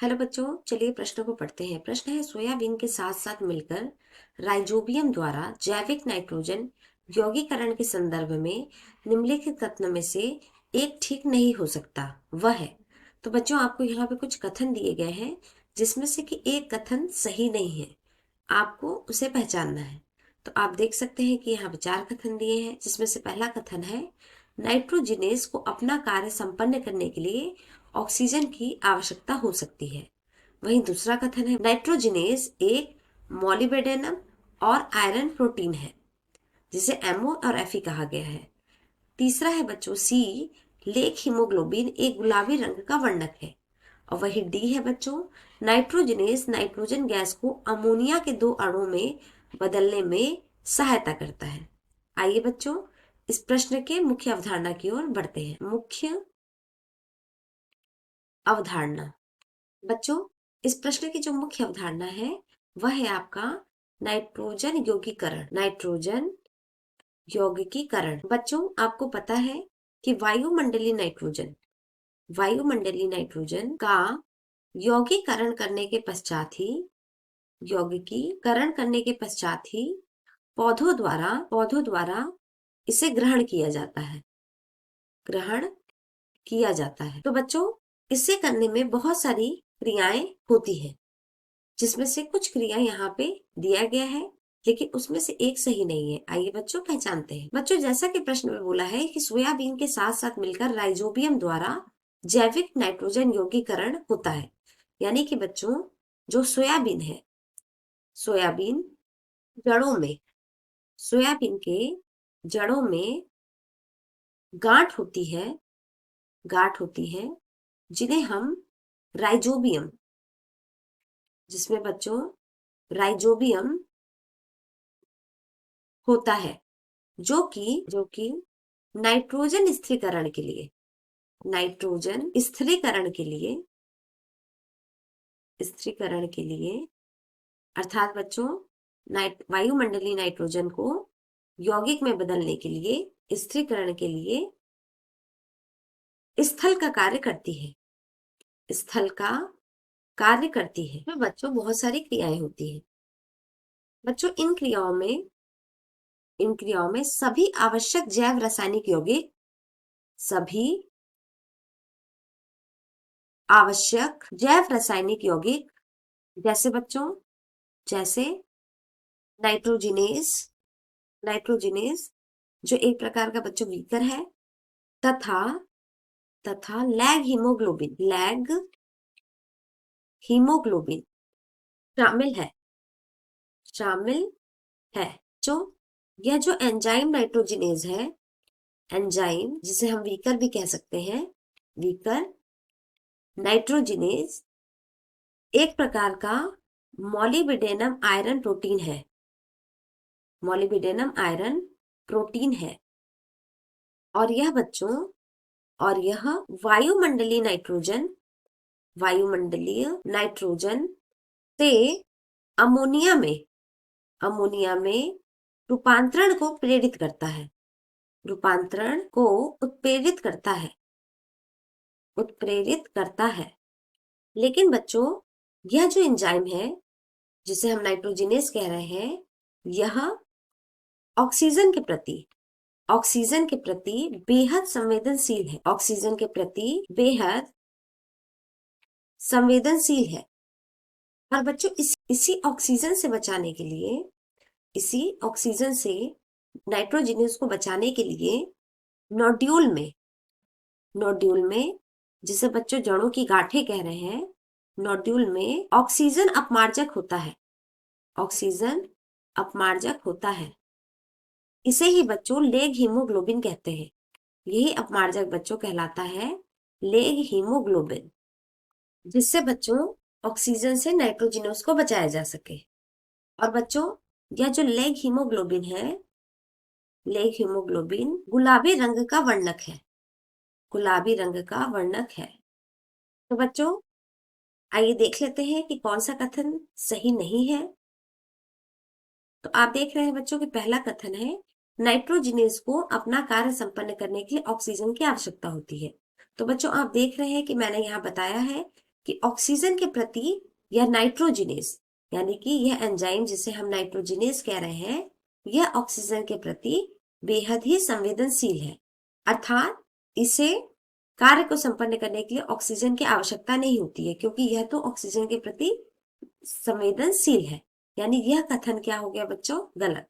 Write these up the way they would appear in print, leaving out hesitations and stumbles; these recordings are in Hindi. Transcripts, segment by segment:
हेलो बच्चों, चलिए प्रश्नों को पढ़ते हैं। प्रश्न है, सोयाबीन के साथ साथ मिलकर राइजोबियम द्वारा जैविक नाइट्रोजन यौगीकरण के संदर्भ में निम्नलिखित कथनों में से एक ठीक नहीं हो सकता, वह है। तो बच्चों, आपको यहाँ पे कुछ कथन दिए गए हैं जिसमें से कि एक कथन सही नहीं है, आपको उसे पहचानना है। तो आप देख सकते हैं कि यहाँ पे 4 कथन दिए हैं, जिसमें से पहला कथन है, नाइट्रोजिनेज को अपना कार्य संपन्न करने के लिए ऑक्सीजन की आवश्यकता हो सकती है। वहीं दूसरा कथन है, नाइट्रोजिनेज एक मॉलिबेडेनम और आयरन प्रोटीन है जिसे एमओ और एफई कहा गया है। तीसरा है बच्चों सी, लेक हीमोग्लोबिन एक गुलाबी रंग का वर्णक है। और वही डी है बच्चों, नाइट्रोजिनेज नाइट्रोजन गैस को अमोनिया के 2 अणुओं में बदलने में सहायता करता है। आइए बच्चों, इस प्रश्न के मुख्य अवधारणा की ओर बढ़ते हैं। मुख्य अवधारणा बच्चों, इस प्रश्न की जो मुख्य अवधारणा है वह है आपका नाइट्रोजन यौगीकरण। नाइट्रोजन यौगिकीकरण। बच्चों, आपको पता है कि वायुमंडलीय नाइट्रोजन का यौगीकरण करने के पश्चात ही पौधों द्वारा इसे ग्रहण किया जाता है। तो बच्चों, इसे करने में बहुत सारी क्रियाएं होती हैं, जिसमें से कुछ क्रिया यहाँ पे दिया गया है, लेकिन उसमें से एक सही नहीं है। आइए बच्चों पहचानते हैं। बच्चों, जैसा कि प्रश्न में बोला है कि सोयाबीन के साथ साथ मिलकर राइजोबियम द्वारा जैविक नाइट्रोजन यौगीकरण होता है। यानी कि बच्चों, जो सोयाबीन जड़ों में सोयाबीन के जड़ों में गांठ होती है जिन्हें हम राइजोबियम जिसमें बच्चों राइजोबियम होता है, जो कि नाइट्रोजन स्थिरीकरण के लिए अर्थात बच्चों वायुमंडलीय नाइट्रोजन को यौगिक में बदलने के लिए, स्थिरीकरण के लिए स्थल का कार्य करती है। तो बच्चों, बहुत सारी क्रियाएं होती हैं। बच्चों, इन क्रियाओं में सभी आवश्यक जैव रासायनिक यौगिक जैसे नाइट्रोजिनेज जो एक प्रकार का बच्चों वीकर है, तथा लैग हीमोग्लोबिन शामिल है। जो यह जो एंजाइम नाइट्रोजिनेज है, एंजाइम जिसे हम वीकर भी कह सकते हैं, वीकर नाइट्रोजिनेज एक प्रकार का मॉलिबेडेनम आयरन प्रोटीन है। और यह वायुमंडलीय नाइट्रोजन से अमोनिया में रूपांतरण को उत्प्रेरित करता है। लेकिन बच्चों, यह जो एंजाइम है जिसे हम नाइट्रोजिनेज कह रहे हैं, यह ऑक्सीजन के प्रति बेहद संवेदनशील है। और बच्चों, इसी ऑक्सीजन से नाइट्रोजिनेज को बचाने के लिए नोड्यूल में जिसे बच्चों जड़ों की गांठें कह रहे हैं, नोड्यूल में ऑक्सीजन अपमार्जक होता है। इसे ही बच्चों लेग हीमोग्लोबिन कहते हैं। यही अपमार्जक बच्चों कहलाता है लेग हीमोग्लोबिन, जिससे बच्चों ऑक्सीजन से नाइट्रोजिनोस को बचाया जा सके। और बच्चों, यह जो लेग हीमोग्लोबिन गुलाबी रंग का वर्णक है। तो बच्चों, आइए देख लेते हैं कि कौन सा कथन सही नहीं है। तो आप देख रहे हैं बच्चों कि पहला कथन है, नाइट्रोजिनेज को अपना कार्य संपन्न करने के लिए ऑक्सीजन की आवश्यकता होती है। तो बच्चों, आप देख रहे हैं कि मैंने यहाँ बताया है कि ऑक्सीजन के प्रति यह नाइट्रोजिनेस, यानी कि यह एंजाइम जिसे हम नाइट्रोजिनेस कह रहे हैं, यह ऑक्सीजन के प्रति बेहद ही संवेदनशील है। अर्थात इसे कार्य को संपन्न करने के लिए ऑक्सीजन की आवश्यकता नहीं होती है, क्योंकि यह तो ऑक्सीजन के प्रति संवेदनशील है। यानी यह कथन क्या हो गया बच्चों? गलत।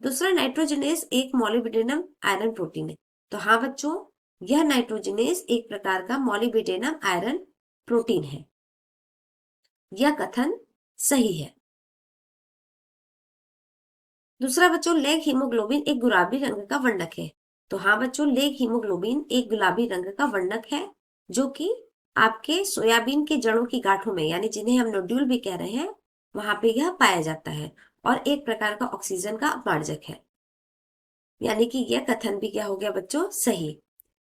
दूसरा, नाइट्रोजिनेस एक मॉलिब्डेनम आयरन प्रोटीन है। तो हाँ बच्चों, यह नाइट्रोजिनेस एक प्रकार का मॉलिब्डेनम आयरन प्रोटीन है। यह कथन सही है। दूसरा बच्चों, लेग हीमोग्लोबिन एक गुलाबी रंग का वर्णक है। तो हाँ बच्चों, लेग हीमोग्लोबिन एक गुलाबी रंग का वर्णक है, जो कि आपके सोयाबीन के जड़ों की गांठों में, यानी जिन्हें हम नोड्यूल भी कह रहे हैं, वहां पे यह पाया जाता है और एक प्रकार का ऑक्सीजन का अपमार्जक है। यानी कि यह कथन भी क्या हो गया बच्चों? सही।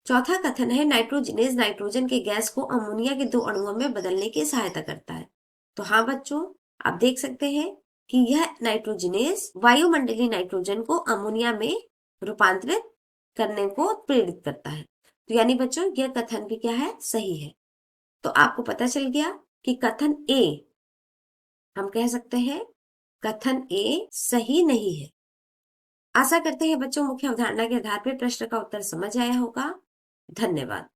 चौथा कथन है, नाइट्रोजिनेज नाइट्रोजन के गैस को अमोनिया के 2 अणुओं में बदलने की सहायता करता है। तो हाँ बच्चों, आप देख सकते हैं कि यह नाइट्रोजिनेज वायुमंडलीय नाइट्रोजन को अमोनिया में रूपांतरित करने को प्रेरित करता है। तो यानी बच्चों, यह कथन भी क्या है? सही है। तो आपको पता चल गया कि कथन ए, हम कह सकते हैं कथन ए सही नहीं है। आशा करते हैं बच्चों मुख्य अवधारणा के आधार पर प्रश्न का उत्तर समझ आया होगा। धन्यवाद।